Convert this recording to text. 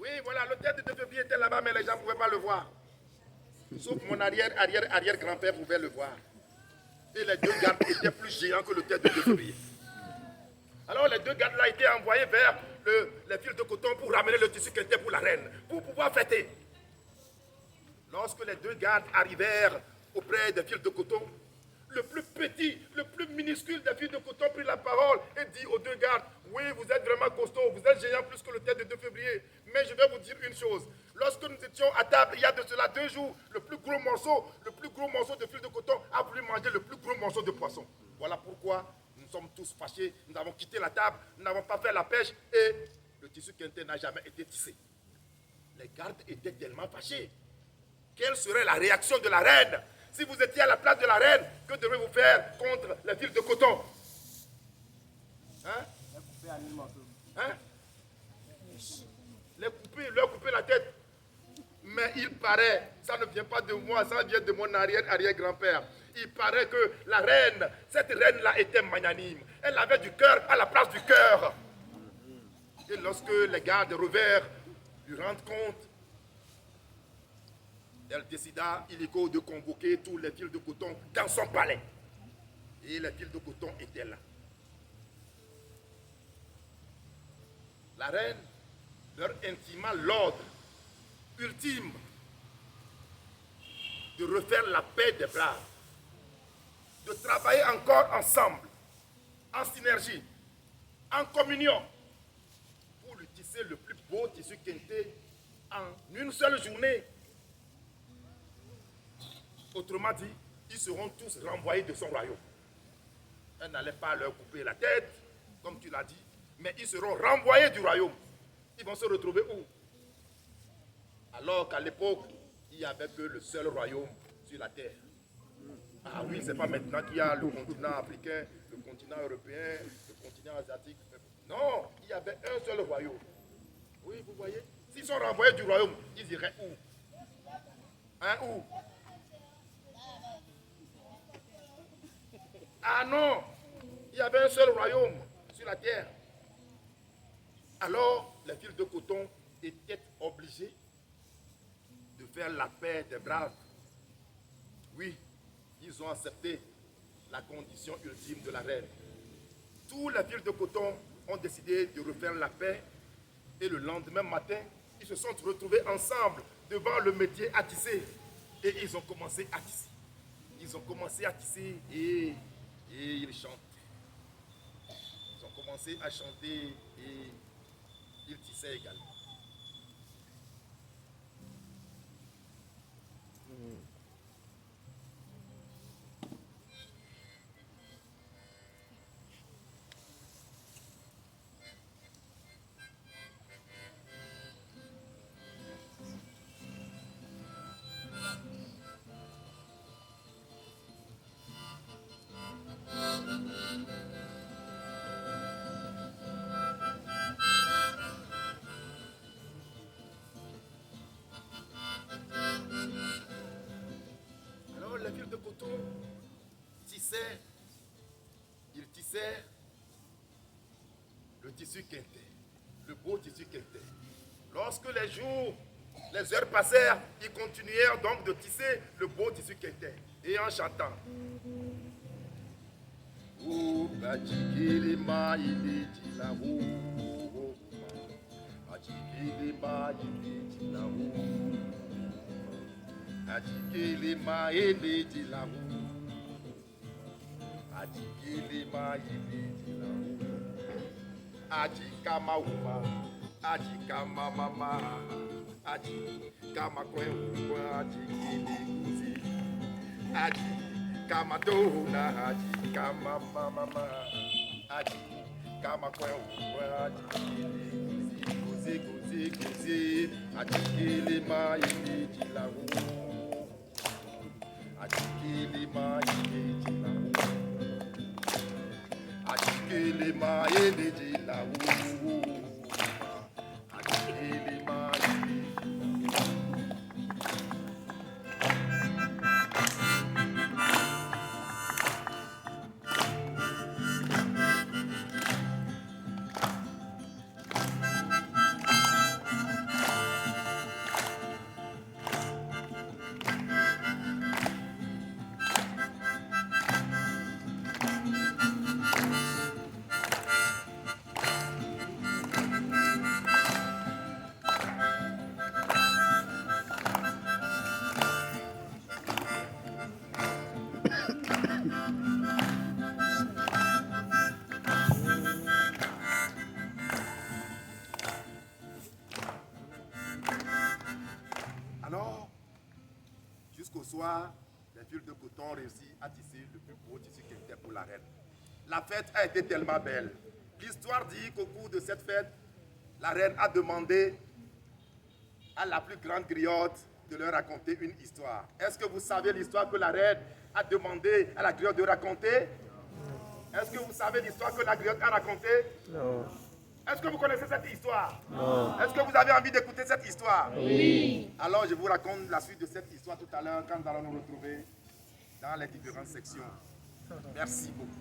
Oui, voilà, le tête de 2 février était là-bas, mais les gens ne pouvaient pas le voir. Sauf mon arrière-grand-père pouvait le voir. Et les 2 gardes étaient plus géants que le tête de 2 février. Alors les 2 gardes-là étaient envoyés vers les fils de coton pour ramener le tissu qui était pour la reine, pour pouvoir fêter. Lorsque les 2 gardes arrivèrent auprès des fils de coton, le plus petit, le plus minuscule des fils de coton prit la parole et dit aux 2 gardes, oui, vous êtes vraiment costauds, vous êtes géants plus que le tête de 2 février, mais je vais vous dire une chose. Lorsque nous étions à table, il y a de cela 2 jours, le plus gros morceau de fil de coton a voulu manger le plus gros morceau de poisson. Voilà pourquoi nous sommes tous fâchés, nous avons quitté la table, nous n'avons pas fait la pêche et le tissu quintet n'a jamais été tissé. Les gardes étaient tellement fâchés. Quelle serait la réaction de la reine? Si vous étiez à la place de la reine, que devez-vous faire contre les fils de coton? Hein? Hein? Leur couper la tête. Mais il paraît, ça ne vient pas de moi, ça vient de mon arrière-grand-père. Il paraît que la reine, cette reine-là était magnanime. Elle avait du cœur à la place du cœur. Et lorsque les gardes revinrent lui rendre compte, elle décida, illico, de convoquer tous les fils de coton dans son palais. Et les fils de coton étaient là. La reine leur intima l'ordre ultime de refaire la paix des braves, de travailler encore ensemble, en synergie, en communion, pour lui tisser le plus beau tissu quintet en une seule journée. Autrement dit, ils seront tous renvoyés de son royaume. Elle n'allait pas leur couper la tête, comme tu l'as dit, mais ils seront renvoyés du royaume. Ils vont se retrouver où? Alors qu'à l'époque, il n'y avait que le seul royaume sur la terre. Ah oui, c'est pas maintenant qu'il y a le continent africain, le continent européen, le continent asiatique. Non, il y avait un seul royaume. Oui, vous voyez? S'ils sont renvoyés du royaume, ils iraient où? Hein, où? Ah non, il y avait un seul royaume sur la terre. Alors, les fils de coton étaient obligés de faire la paix des braves. Oui, ils ont accepté la condition ultime de la reine. Tous les fils de coton ont décidé de refaire la paix et le lendemain matin, ils se sont retrouvés ensemble devant le métier à tisser et ils ont commencé à tisser. Ils ont commencé à tisser et ils chantaient. Ils ont commencé à chanter et ils tissaient également. Alors les fils de coton tissaient, ils tissaient le tissu quintet, le beau tissu quintet. Lorsque les jours, les heures passèrent, ils continuèrent donc de tisser le beau tissu quintet. Et en chantant. Oh, Bajikili Maïli Tilaou. Bajikili Maïli Tilaou. Bajikili Maïli Tilaou. Bajikili Maïli Tilaou. Ajikama Uma. Ajikama Mama. Ajikama Kwen. Ajikili Kuzi. Ajikama Dona. Ajikama Mama. Ajikama Kwen. Ajikili Kuzi. Kuzi Kuzi. Ajikili Maïli Tilaou. Ajikili Maïli Tilaou. Ajikili Maïli Tilaou. Ajikili Maïli. soir, les fils de coton ont réussi à tisser le plus beau tissu qui était pour la reine. La fête a été tellement belle. L'histoire dit qu'au cours de cette fête, la reine a demandé à la plus grande griotte de leur raconter une histoire. Est-ce que vous savez l'histoire que la reine a demandé à la griotte de raconter? Est-ce que vous savez l'histoire que la griotte a racontée? Non. Est-ce que vous connaissez cette histoire? Non. Est-ce que vous avez envie d'écouter cette histoire? Oui. Alors je vous raconte la suite de cette histoire tout à l'heure quand nous allons nous retrouver dans les différentes sections. Merci beaucoup.